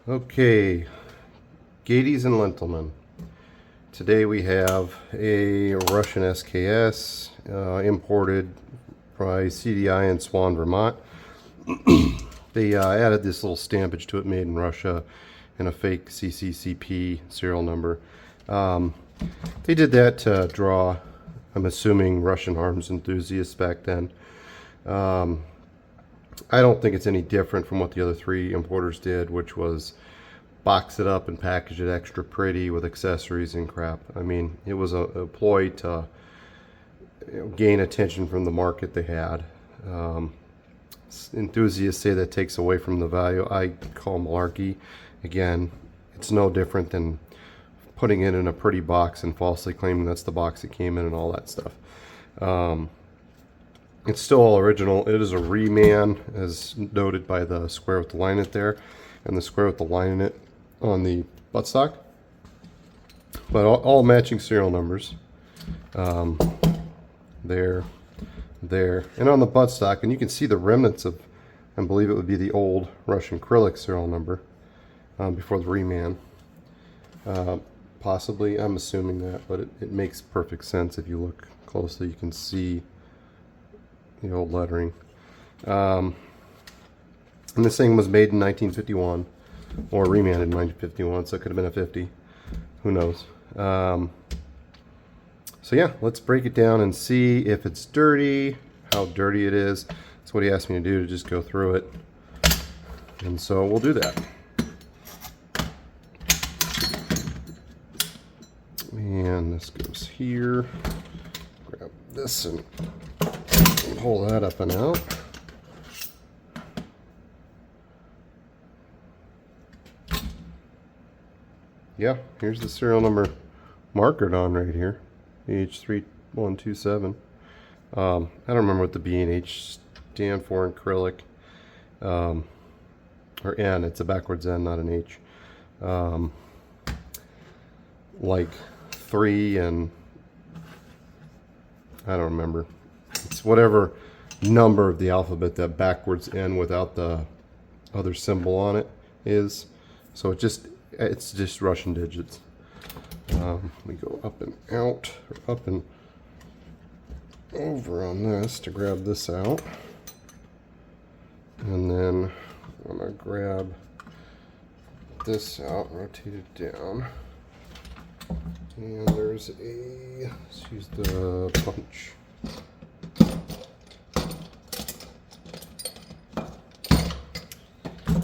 Okay, Gaties and Lentilmen. Today we have a Russian SKS imported by CDI in Swan, Vermont. They added this little stampage to it, made in Russia, and a fake CCCP serial number. They did that to draw, I'm assuming, Russian arms enthusiasts back then. I don't think it's any different from what the other three importers did, which was box it up and package it extra pretty with accessories and crap. I mean, it was a ploy to gain attention from the market they had. Enthusiasts say that takes away from the value. I call malarkey. Again, it's no different than putting it in a pretty box and falsely claiming that's the box it came in and all that stuff. It's still all original. It is a reman, as noted by the square with the line in it there, and the square with the line in it on the buttstock. But all matching serial numbers. There, and on the buttstock, and you can see the remnants of, I believe it would be the old Russian acrylic serial number before the reman. Possibly, I'm assuming that, but it makes perfect sense if you look closely. You can see the old lettering. And this thing was made in 1951, or remanded in 1951, so it could have been a 50. Who knows? So yeah, let's break it down and see if it's dirty, how dirty it is. That's what he asked me to do, to just go through it. And so we'll do that. And this goes here. Grab this and pull that up and out. Yeah, here's the serial number markered on right here, H3127. I don't remember what the B and H stand for in acrylic. Or N, it's a backwards N, not an H. Like 3 and I don't remember. It's whatever number of the alphabet that backwards N without the other symbol on it is. So it's just Russian digits. We go up and out, or up and over on this to grab this out. And then I'm going to grab this out, rotate it down. And there's let's use the punch.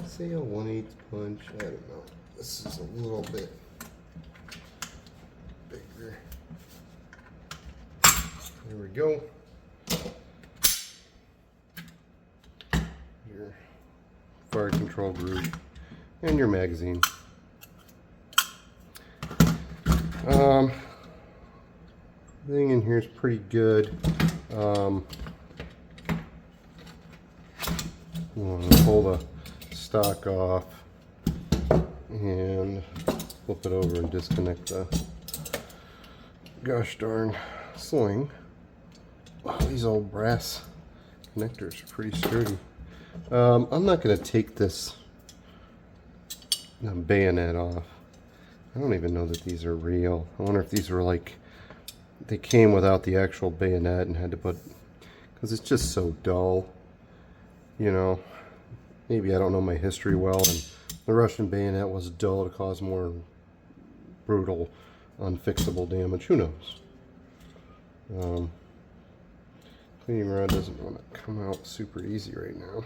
Say a 1/8 punch, I don't know. This is a little bit bigger. There we go. Your fire control group and your magazine. Everything in here is pretty good. I'm going to pull the stock off and flip it over and disconnect the gosh darn sling. Wow, these old brass connectors are pretty sturdy. I'm not going to take this bayonet off. I don't even know that these are real. I wonder if these were like, they came without the actual bayonet and had to put, because it's just so dull, you know. Maybe I don't know my history well, and the Russian bayonet was dull to cause more brutal, unfixable damage. Who knows? Cleaning rod doesn't want to come out super easy right now.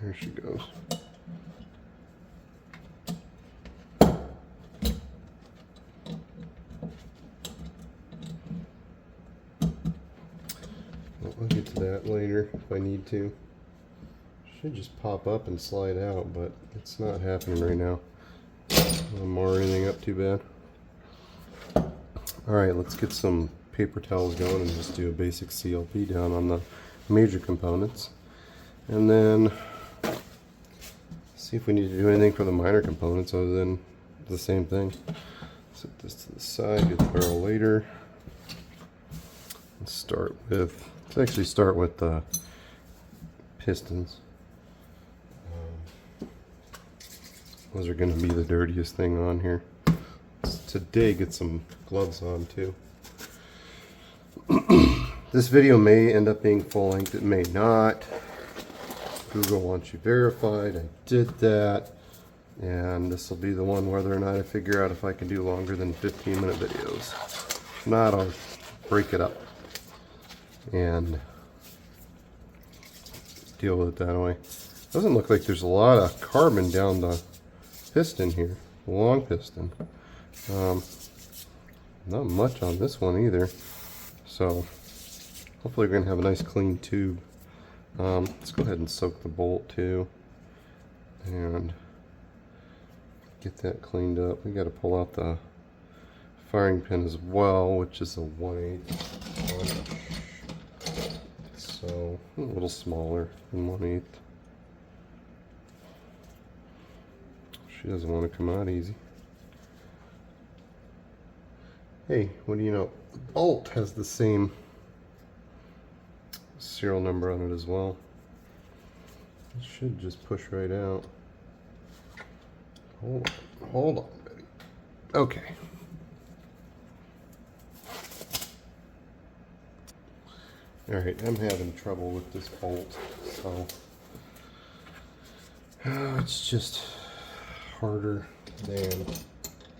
There she goes. I'll get to that later if I need to. Should just pop up and slide out, but it's not happening right now. I'm mar anything up too bad. Alright, let's get some paper towels going and just do a basic CLP down on the major components. And then see if we need to do anything for the minor components other than the same thing. Set this to the side, get the barrel later. Let's actually start with the pistons. Those are going to be the dirtiest thing on here. Today, get some gloves on too. This video may end up being full length, it may not. Google wants you verified, I did that. And this will be the one whether or not I figure out if I can do longer than 15-minute videos. If not, I'll break it up and deal with it that way. Doesn't look like there's a lot of carbon down the piston here, the long piston. Not much on this one either. So hopefully we're going to have a nice clean tube. Let's go ahead and soak the bolt too and get that cleaned up. We got to pull out the firing pin as well, which is a 1/8 inch. So a little smaller than 1/8. She doesn't want to come out easy. Hey, what do you know? The bolt has the same serial number on it as well. It should just push right out. Hold on, baby. Okay. Alright, I'm having trouble with this bolt, so it's just harder than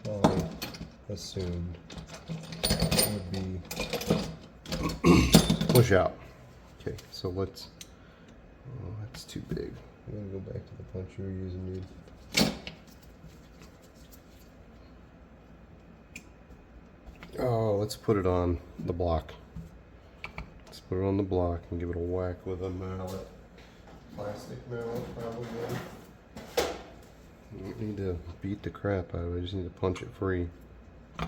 I assumed it would be. Push out. Okay, so let's. Oh, that's too big. I'm gonna go back to the punch you were using, dude. Oh, let's put it on the block. Let's put it on the block and give it a whack with a mallet. Plastic mallet, probably. You don't need to beat the crap out of it, I just need to punch it free. Here.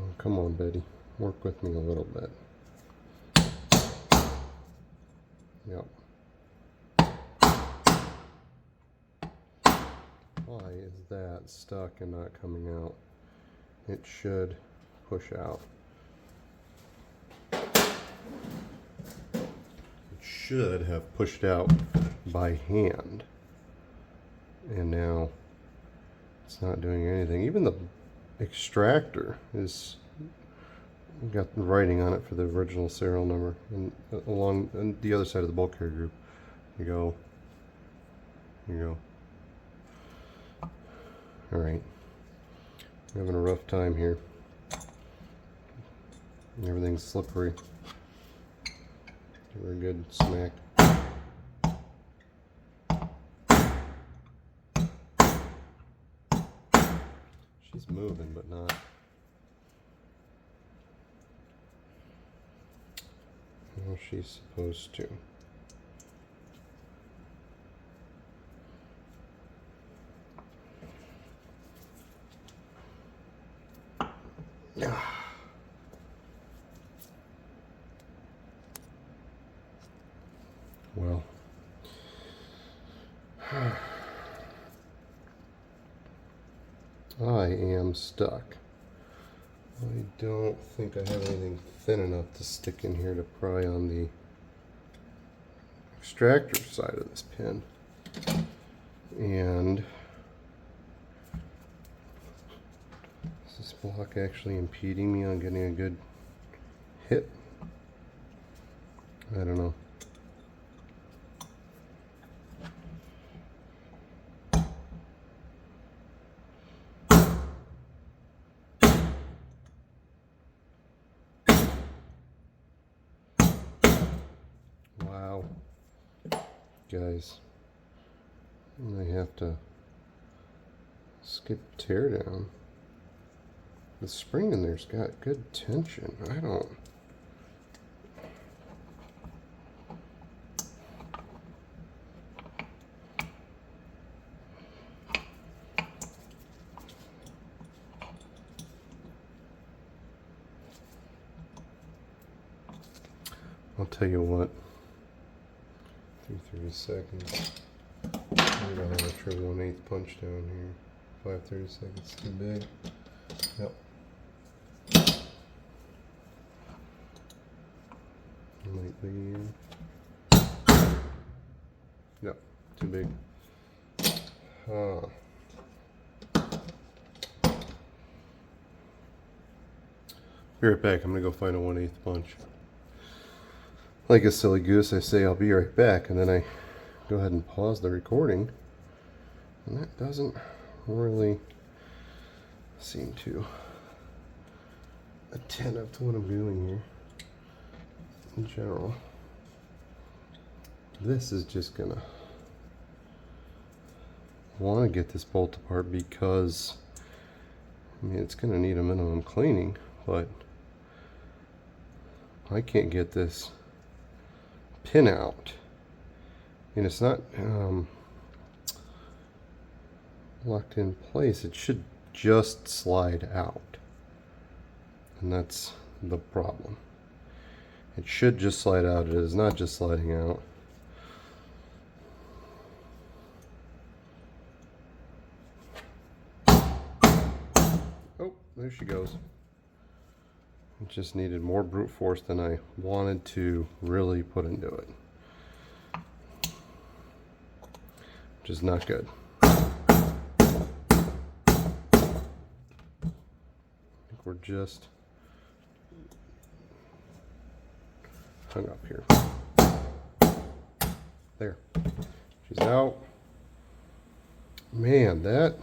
Oh, come on, Betty. Work with me a little bit. Yep. Why is that stuck and not coming out? It should push out. Should have pushed out by hand, and now it's not doing anything. Even the extractor is got writing on it for the original serial number, and along and the other side of the bulk carrier group. You go. All right, I'm having a rough time here. Everything's slippery. Give her a good smack. She's moving, but not. Well, she's supposed to. Well, I am stuck. I don't think I have anything thin enough to stick in here to pry on the extractor side of this pin. And is this block actually impeding me on getting a good hit? I don't know. Wow. Guys, I have to skip tear down. The spring in there's got good tension. I don't. I'll tell you what. 30 seconds. I'm gonna have a triple 1/8 punch down here. 5/36, it's too big. Yep. Might be. Yep, too big. Be right back. I'm gonna go find a 1/8 punch. Like a silly goose, I say I'll be right back, and then I go ahead and pause the recording, and that doesn't really seem to attentive to what I'm doing here in general. This is just gonna want to get this bolt apart because I mean it's gonna need a minimum cleaning, but I can't get this pin out, and it's not locked in place. It should just slide out, and that's the problem. It should just slide out. It is not just sliding out. Oh, there she goes. It just needed more brute force than I wanted to really put into it, which is not good. I think we're just hung up here. There. She's out. Man, that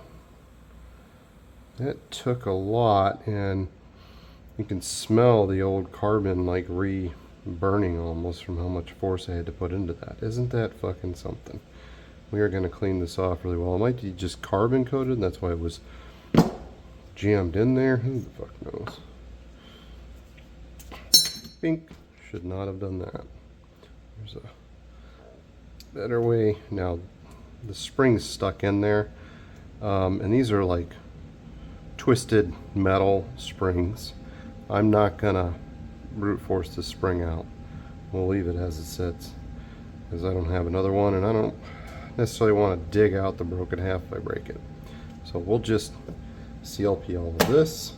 took a lot, and you can smell the old carbon like re-burning almost from how much force I had to put into that. Isn't that fucking something? We are going to clean this off really well. It might be just carbon coated, and that's why it was jammed in there. Who the fuck knows? Bink. Should not have done that. There's a better way. Now, the spring's stuck in there, and these are like twisted metal springs. I'm not gonna brute force this spring out. We'll leave it as it sits because I don't have another one, and I don't necessarily want to dig out the broken half if I break it. So we'll just CLP all of this.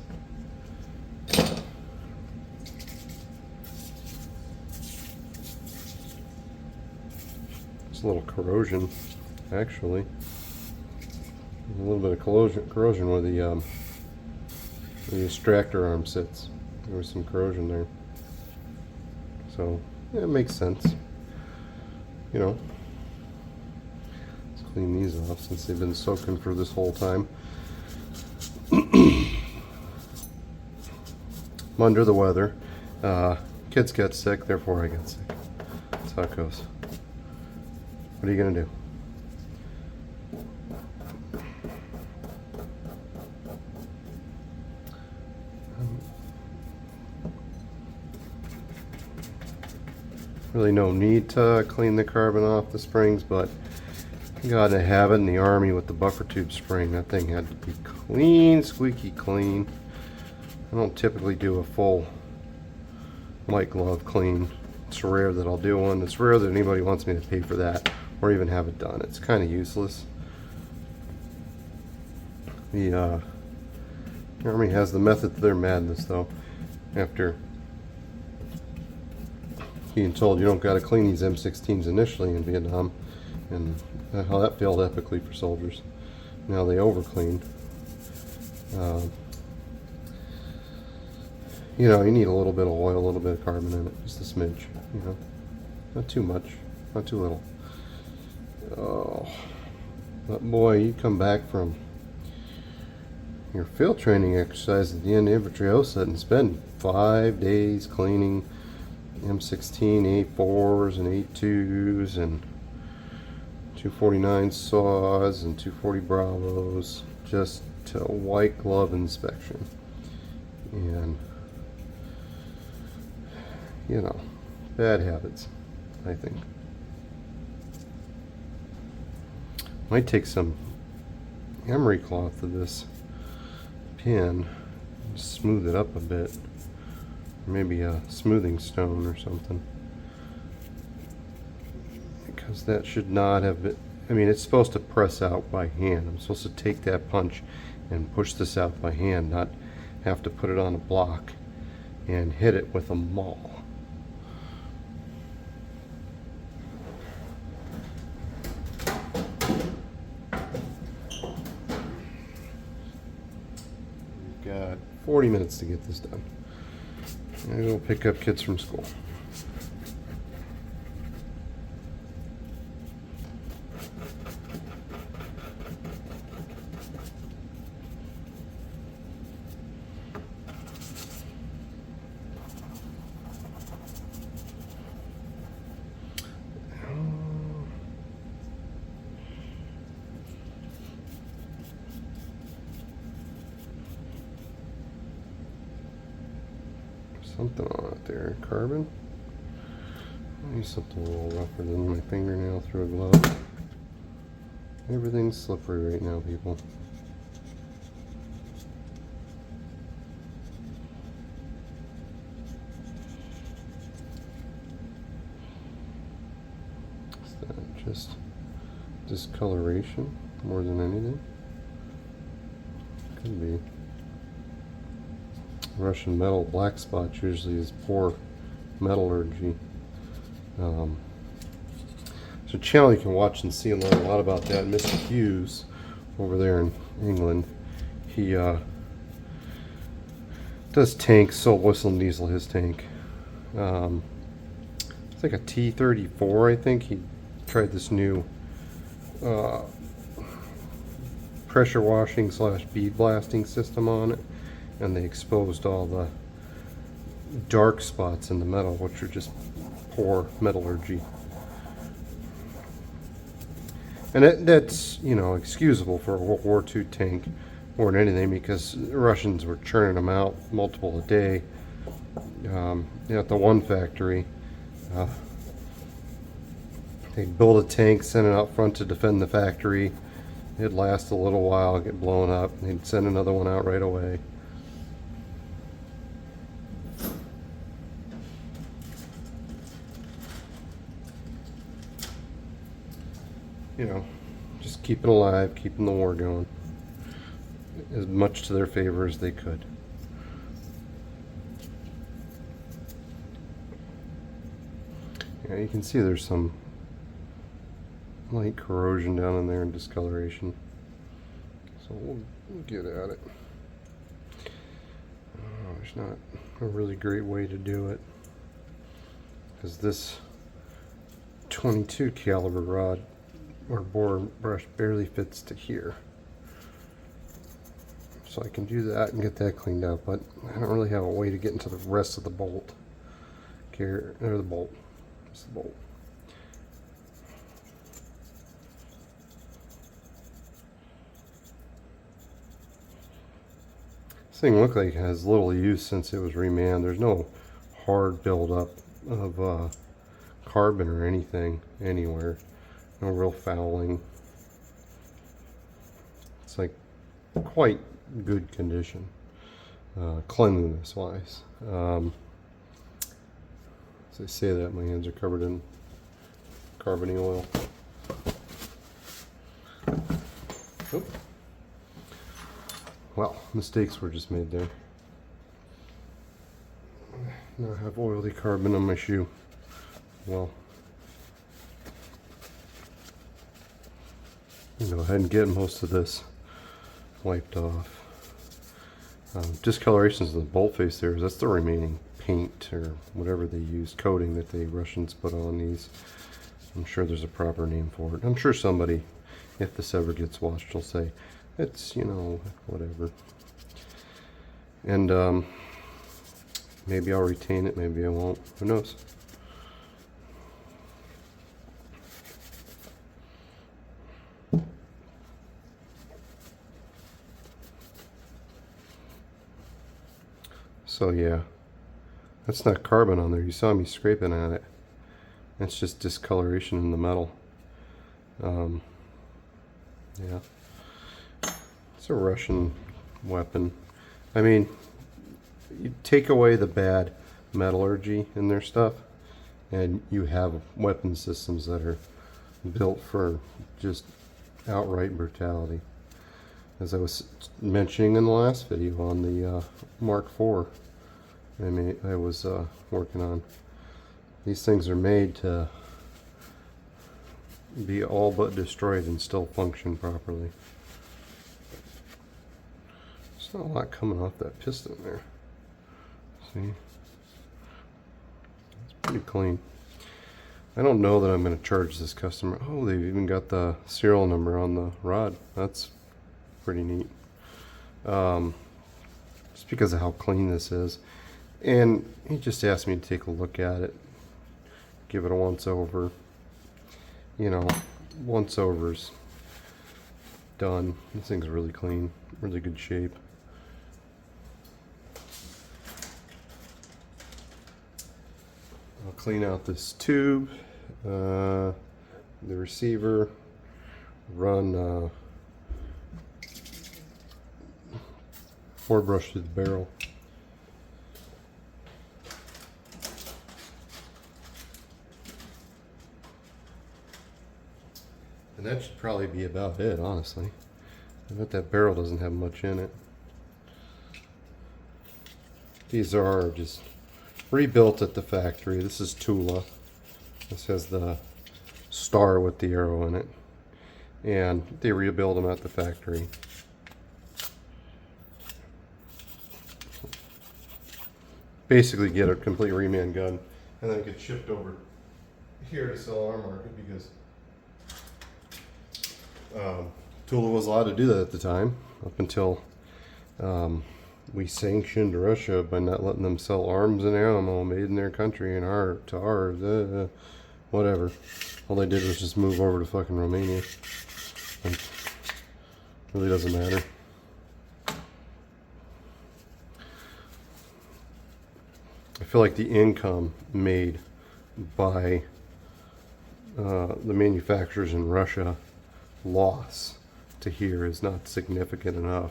It's a little corrosion, actually. A little bit of corrosion where the extractor arm sits. There was some corrosion there. So, yeah, it makes sense. You know, let's clean these off since they've been soaking for this whole time. I'm under the weather. Kids get sick, therefore I get sick. That's how it goes. What are you gonna do? Really no need to clean the carbon off the springs, but you gotta have it in the Army with the buffer tube spring. That thing had to be clean, squeaky clean. I don't typically do a full white glove clean. It's rare that I'll do one. It's rare that anybody wants me to pay for that or even have it done. It's kind of useless. The Army has the method to their madness, though. After being told you don't got to clean these M16s initially in Vietnam, and how that failed epically for soldiers. Now they over-clean. You know, you need a little bit of oil, a little bit of carbon in it, just a smidge, you know. Not too much, not too little. Oh, but boy, you come back from your field training exercise at the end of infantry OSUT and spend 5 days cleaning M16 A4s and A2s and 249 saws and 240 Bravos, just to white glove inspection. And you know, bad habits, I think. Might take some emery cloth to this pin, smooth it up a bit. Maybe a smoothing stone or something, because that should not have I mean, it's supposed to press out by hand. I'm supposed to take that punch and push this out by hand, not have to put it on a block and hit it with a maul. We've got 40 minutes to get this done. I'm going to pick up kids from school. Something on it there. Carbon? I need something a little rougher than my fingernail through a glove. Everything's slippery right now, people. Is that just discoloration more than anything? Could be. Russian metal black spots usually is poor metallurgy. There's a channel you can watch and see and learn a lot about that. Mr. Hughes over there in England, he does tanks, so whistle and diesel his tank. It's like a T-34, I think. He tried this new pressure washing / bead blasting system on it, and they exposed all the dark spots in the metal, which are just poor metallurgy. And that's, you know, excusable for a World War II tank more than anything, because the Russians were churning them out multiple a day. At the one factory, they'd build a tank, send it out front to defend the factory. It'd last a little while, get blown up, they'd send another one out right away. You know, just keeping alive, keeping the war going as much to their favor as they could. Yeah, you can see there's some light corrosion down in there and discoloration. So we'll get at it. There's not a really great way to do it, because this 22 caliber rod or bore brush barely fits to here. So I can do that and get that cleaned up, but I don't really have a way to get into the rest of the bolt. Or the bolt. It's the bolt. This thing looked like it has little use since it was remanned. There's no hard buildup of carbon or anything anywhere. No real fouling. It's like quite good condition, cleanliness wise. As I say that, my hands are covered in carbony oil. Oop. Well, mistakes were just made there. Now I have oily carbon on my shoe. Well, go ahead and get most of this wiped off. Discolorations of the bolt face there, that's the remaining paint or whatever they use, coating that the Russians put on these. I'm sure there's a proper name for it. I'm sure somebody, if this ever gets washed, will say it's, you know, whatever. And maybe I'll retain it, maybe I won't. Who knows? So yeah, that's not carbon on there. You saw me scraping at it. It's just discoloration in the metal. Yeah, it's a Russian weapon. I mean, you take away the bad metallurgy in their stuff, and you have weapon systems that are built for just outright brutality. As I was mentioning in the last video on the Mark IV I was working on. These things are made to be all but destroyed and still function properly. There's not a lot coming off that piston there. See? It's pretty clean. I don't know that I'm going to charge this customer. Oh, they've even got the serial number on the rod. That's pretty neat. Just because of how clean this is. And he just asked me to take a look at it, give it a once over. You know, once over's done. This thing's really clean, really good shape. I'll clean out this tube, the receiver, run board brush through the barrel. And that should probably be about it, honestly. I bet that barrel doesn't have much in it. These are just rebuilt at the factory. This is Tula. This has the star with the arrow in it. And they rebuild them at the factory. Basically get a complete reman gun and then get shipped over here to sell our market because Tula was allowed to do that at the time, up until we sanctioned Russia by not letting them sell arms and ammo made in their country and ours, whatever. All they did was just move over to fucking Romania. Like, really doesn't matter. I feel like the income made by the manufacturers in Russia loss to here is not significant enough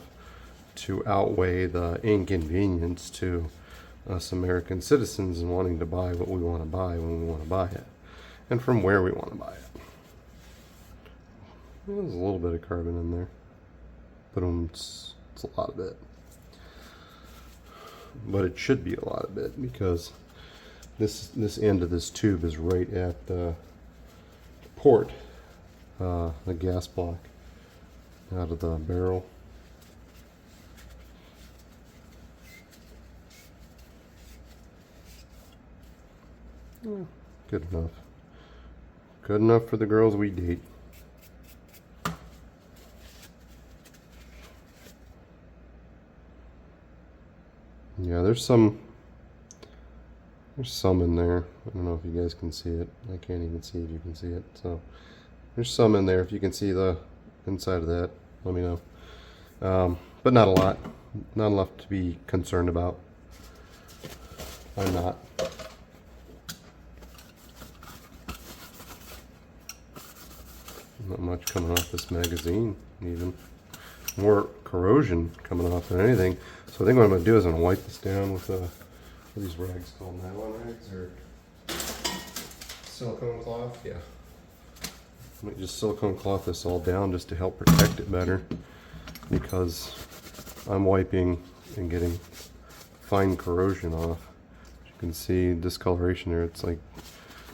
to outweigh the inconvenience to us American citizens and wanting to buy what we want to buy when we want to buy it and from where we want to buy it. There's a little bit of carbon in there, but it's a lot of it. But it should be a lot of it because this end of this tube is right at the port. The gas block out of the barrel. Good enough. Good enough for the girls we date. Yeah, there's some in there. I don't know if you guys can see it. I can't even see if you can see it. So there's some in there. If you can see the inside of that, let me know. But not a lot. Not enough to be concerned about. I'm not. Not much coming off this magazine, even. More corrosion coming off than anything. So I think what I'm going to do is I'm going to wipe this down with what are these rags called? Nylon rags or silicone cloth? Yeah. I might just silicone cloth this all down just to help protect it better, because I'm wiping and getting fine corrosion off. As you can see discoloration there. It's like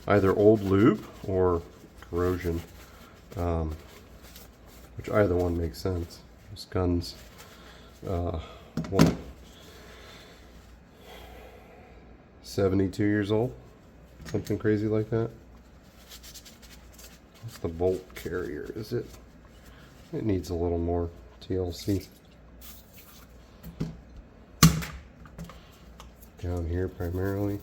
either old lube or corrosion, which either one makes sense. This gun's 72 years old, something crazy like that. What's the bolt carrier? Is it? It needs a little more TLC. Down here primarily.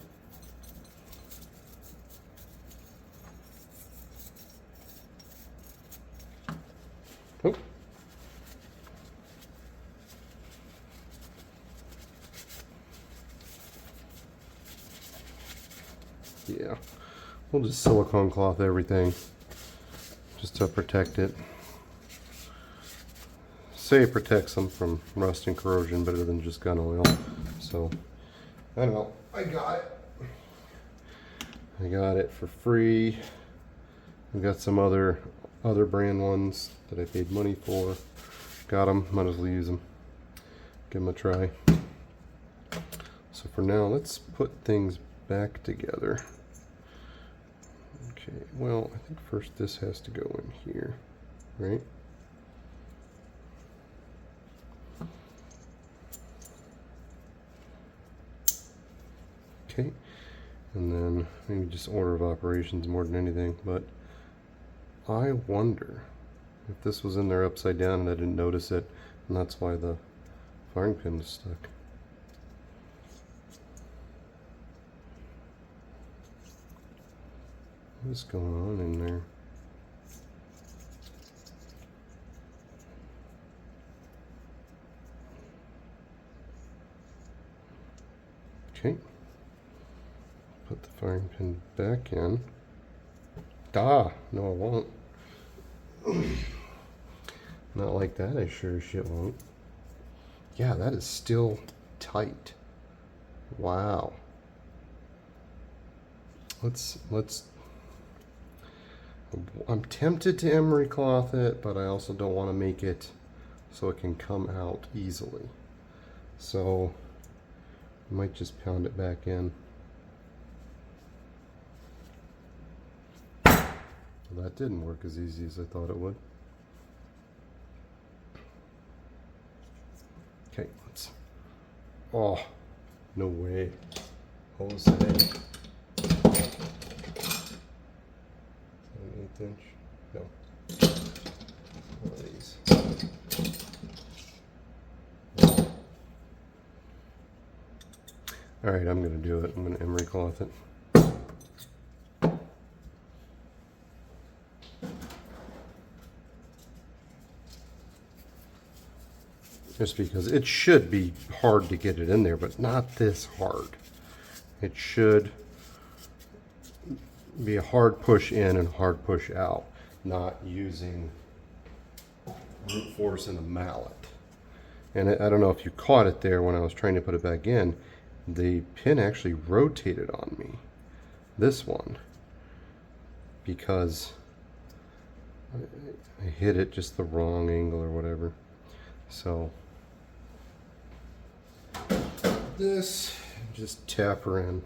Oh. Yeah, we'll just silicone cloth everything just to protect it. Say it protects them from rust and corrosion better than just gun oil. So, I don't know. I got it. I got it for free We got some other brand ones that I paid money for. Got them, might as well use them. Give them a try. So for now, let's put things back together. Okay, well, I think first this has to go in here, right? Okay, and then maybe just order of operations more than anything, but I wonder if this was in there upside down and I didn't notice it, and that's why the firing pin was stuck. What's going on in there? Okay. Put the firing pin back in. No, I won't. Not like that, I sure as shit won't. Yeah, that is still tight. Wow. Let's I'm tempted to emery cloth it, but I also don't want to make it so it can come out easily. So I might just pound it back in. Well, that didn't work as easy as I thought it would. Okay, let's. Oh, no way. Jose. 1/8 inch? No. One of these. Alright, I'm going to do it. I'm going to emery cloth it. Just because it should be hard to get it in there, but not this hard. It should be a hard push in and hard push out, not using brute force and a mallet. And I don't know if you caught it there when I was trying to put it back in. The pin actually rotated on me, this one, because I hit it just the wrong angle or whatever. So this, just tap her in.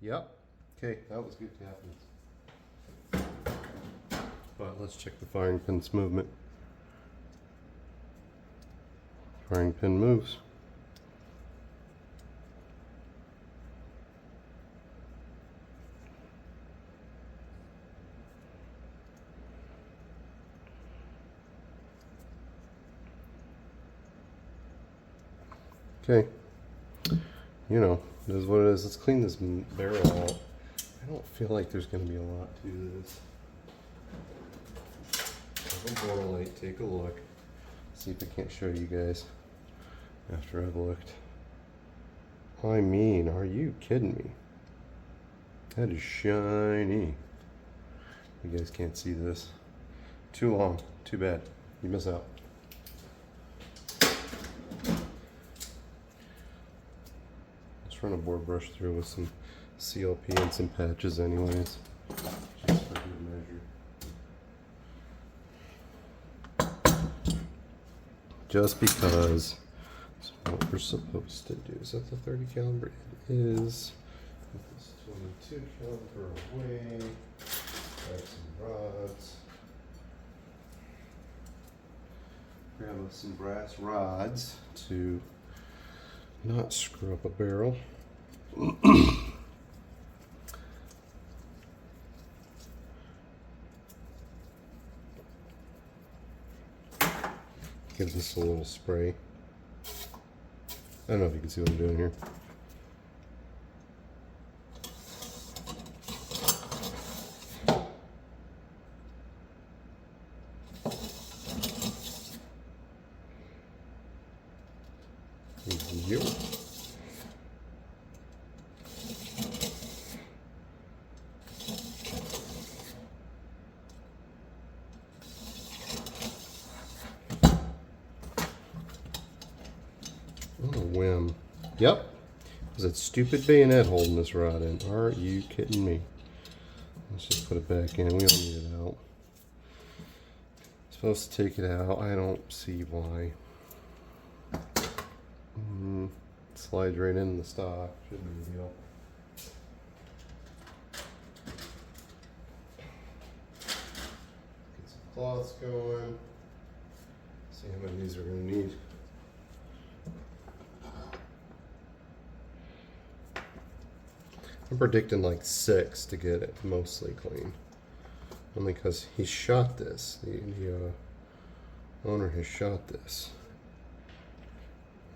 Yep. Okay, that was good tapping. But let's check the firing pin's movement. Firing pin moves. Okay, you know, it is what it is. Let's clean this barrel out. I don't feel like there's going to be a lot to this. Have a border light, take a look. See if I can't show you guys after I've looked. I mean, are you kidding me? That is shiny. You guys can't see this. Too long, too bad. You miss out. Run a board brush through with some CLP and some patches anyways, just for good measure. Just because it's what we're supposed to do. Is that the 30 caliber? It is. Put this 22 caliber away. Grab some rods. Grab some brass rods to not screw up a barrel. Give this a little spray. I don't know if you can see what I'm doing here. Yep. On a whim. Yep. Is that stupid bayonet holding this rod in? Are you kidding me? Let's just put it back in. We don't need it out. Supposed to take it out. I don't see why. Slides right in the stock. Shouldn't be a deal. Get some cloths going. See how many of these we're going to need. I'm predicting like 6 to get it mostly clean. Only because he shot this. The owner has shot this.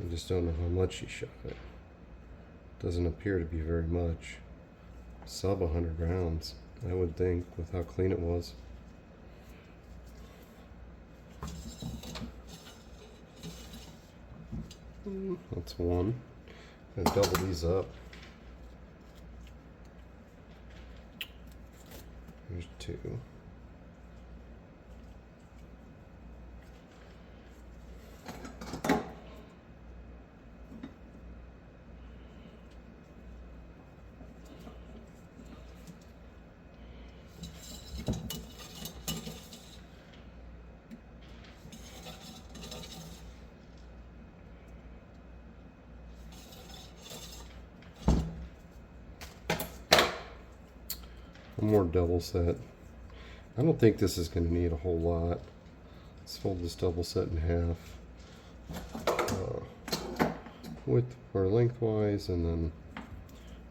I just don't know how much he shot it. Doesn't appear to be very much. Sub 100 rounds, I would think, with how clean it was. That's one. I'm gonna double these up. Here's 2. One more double set. I don't think this is going to need a whole lot. Let's fold this double set in half. Width or lengthwise, and then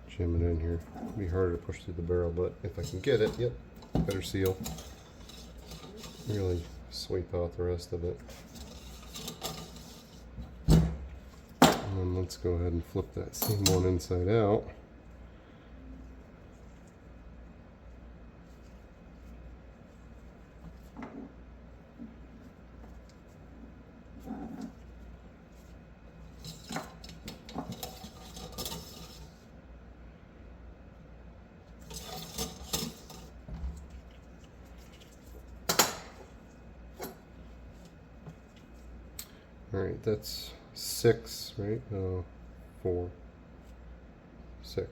jam it in here. It'll be harder to push through the barrel, but if I can get it, yep, better seal. Really sweep out the rest of it. And then let's go ahead and flip that same one inside out. Alright, that's 6, right? 4, 6.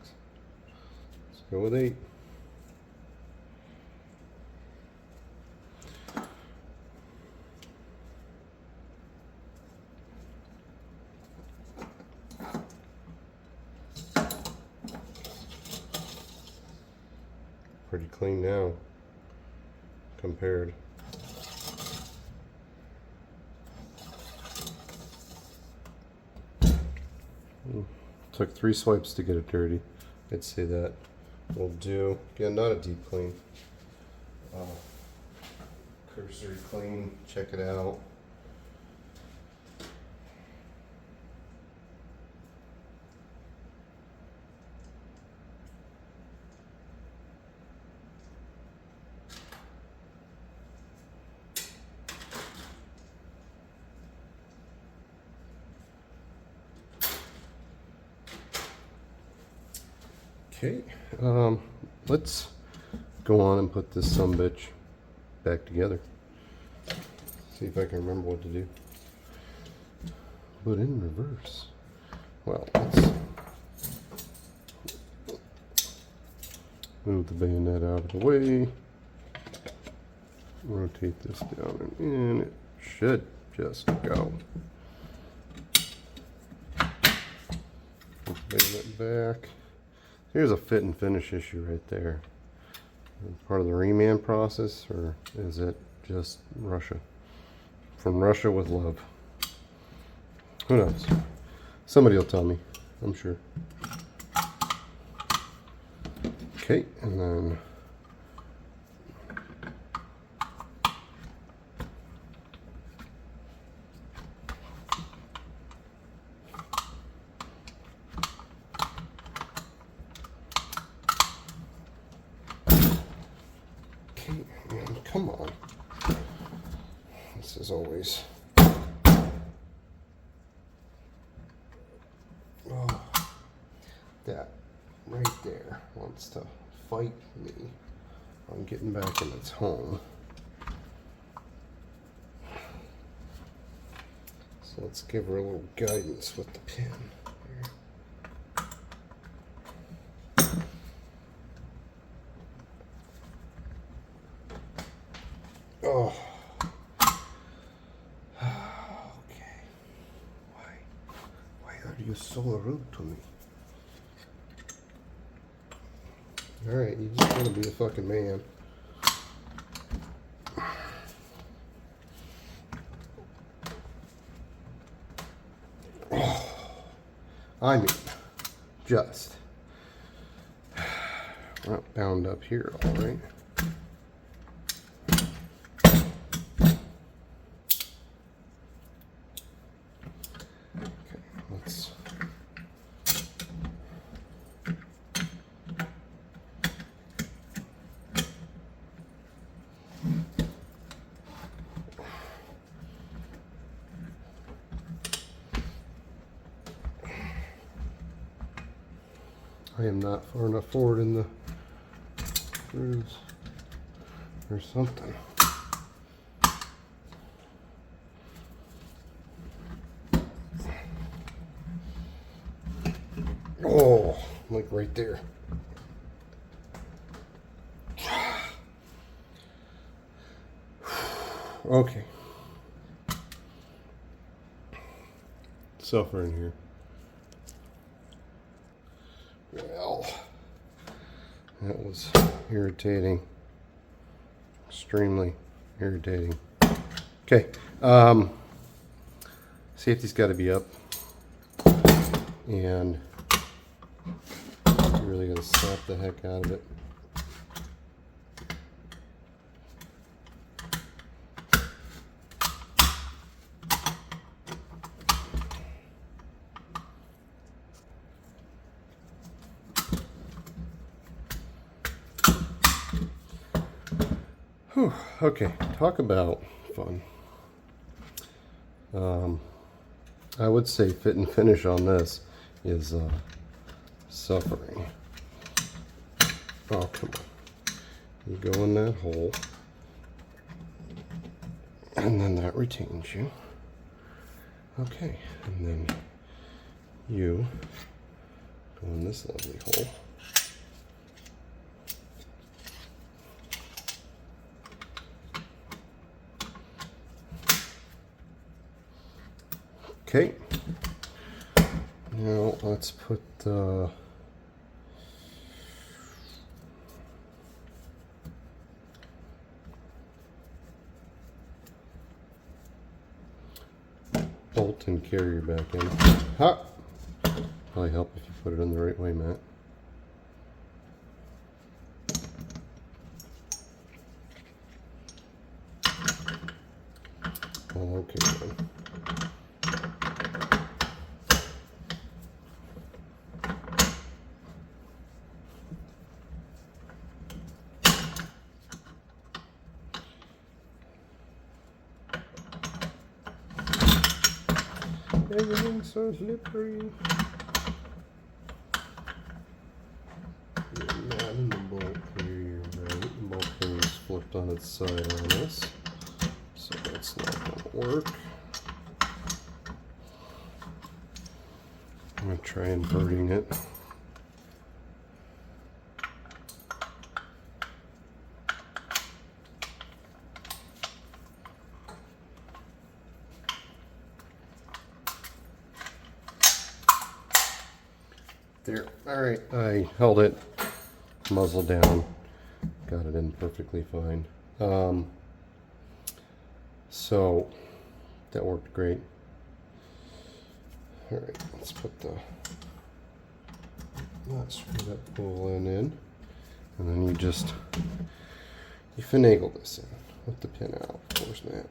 Let's go with 8. Pretty clean now, compared. Took 3 swipes to get it dirty. I'd say that will do. Again, not a deep clean. Cursory clean. Check it out. Okay, let's go on and put this sumbitch back together. See if I can remember what to do. But in reverse. Well, let's move the bayonet out of the way. Rotate this down and in. It should just go. Put the bayonet back. Here's a fit and finish issue right there. Part of the reman process, or is it just Russia? From Russia with love. Who knows? Somebody will tell me, I'm sure. Okay, and then come on. This is always. Oh, that right there wants to fight me on getting back in its home. So let's give her a little guidance with the pin. Here. You're so rude to me. Alright, you just want to be a fucking man. I mean, just. We're not bound up here, all right? Okay, let's. I am not far enough forward in the grooves or something. Oh, like right there. Okay. Suffering here. Well, that was irritating. Extremely irritating. Okay. Safety's got to be up. And you're really going to slap the heck out of it. Whew, okay, talk about fun. I would say fit and finish on this is suffering. Oh, come on. You go in that hole, and then that retains you. Okay, and then you go in this lovely hole. Okay, now let's put the bolt and carrier back in. Ha! Probably help if you put it in the right way, Matt. Oh, okay then. Everything's so slippery. You're not in the bolt carrier, right? The bolt carrier is flipped on its side on this, so that's not going to work. I'm going to try inverting it. There. Alright, I held it muzzle down, got it in perfectly fine. So that worked great. Alright, let's put the not screw that pull in, and then you finagle this in with the pin out. Where's that?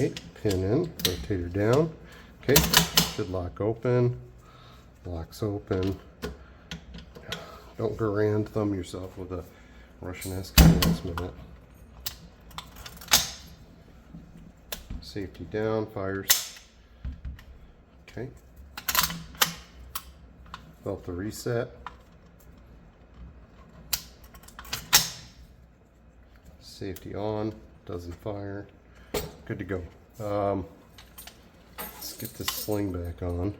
Okay, pin in, rotator down. Okay, should lock open. Locks open. Don't Garand thumb yourself with a Russian SKS mat. Safety down, fires. Okay. Felt the reset. Safety on, doesn't fire. Good to go. Let's get this sling back on.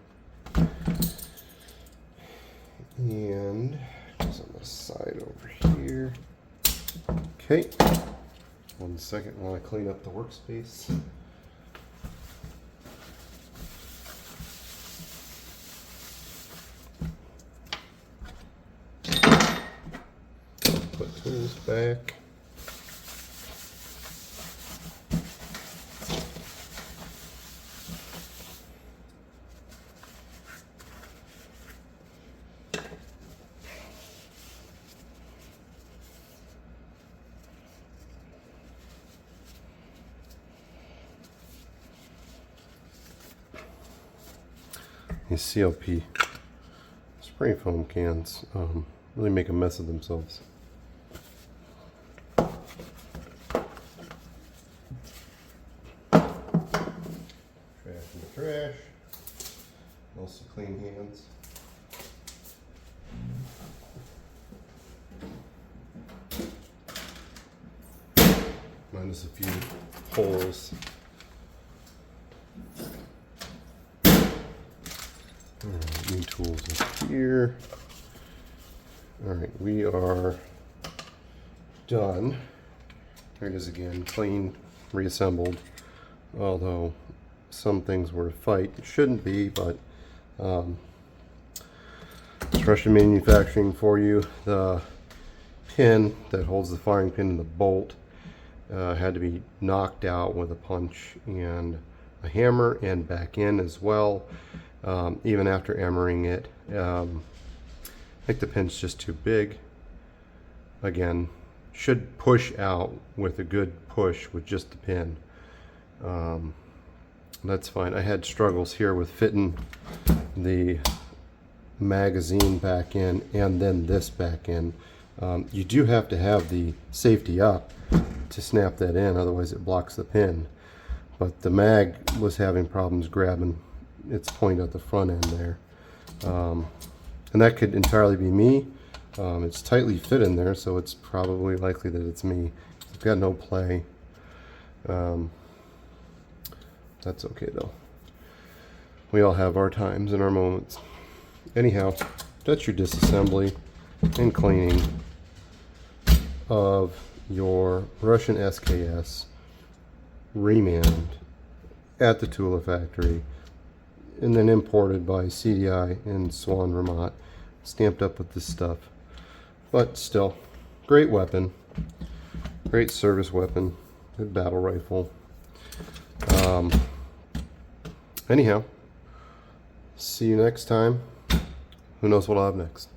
And goes on the side over here. Okay. 1 second while I clean up the workspace. Put tools back. These CLP spray foam cans really make a mess of themselves. Trash in the trash. Also clean hands. Minus a few holes. Alright, new tools up here. Alright, we are done. There it is again, clean, reassembled. Although some things were a fight. It shouldn't be, but it's Russian manufacturing for you. The pin that holds the firing pin and the bolt had to be knocked out with a punch and a hammer, and back in as well. Even after hammering it, I think the pin's just too big. Again, should push out with a good push with just the pin. That's fine. I had struggles here with fitting the magazine back in and then this back in. You do have to have the safety up to snap that in, otherwise it blocks the pin. But the mag was having problems grabbing its point at the front end there. And that could entirely be me. It's tightly fit in there, so it's probably likely that it's me. I've got no play. That's okay though. We all have our times and our moments. Anyhow, that's your disassembly and cleaning of your Russian SKS remanned at the Tula factory, and then imported by CDI in Swan, Vermont, stamped up with this stuff. But still, great weapon, great service weapon, good battle rifle. Anyhow, see you next time. Who knows what I'll have next.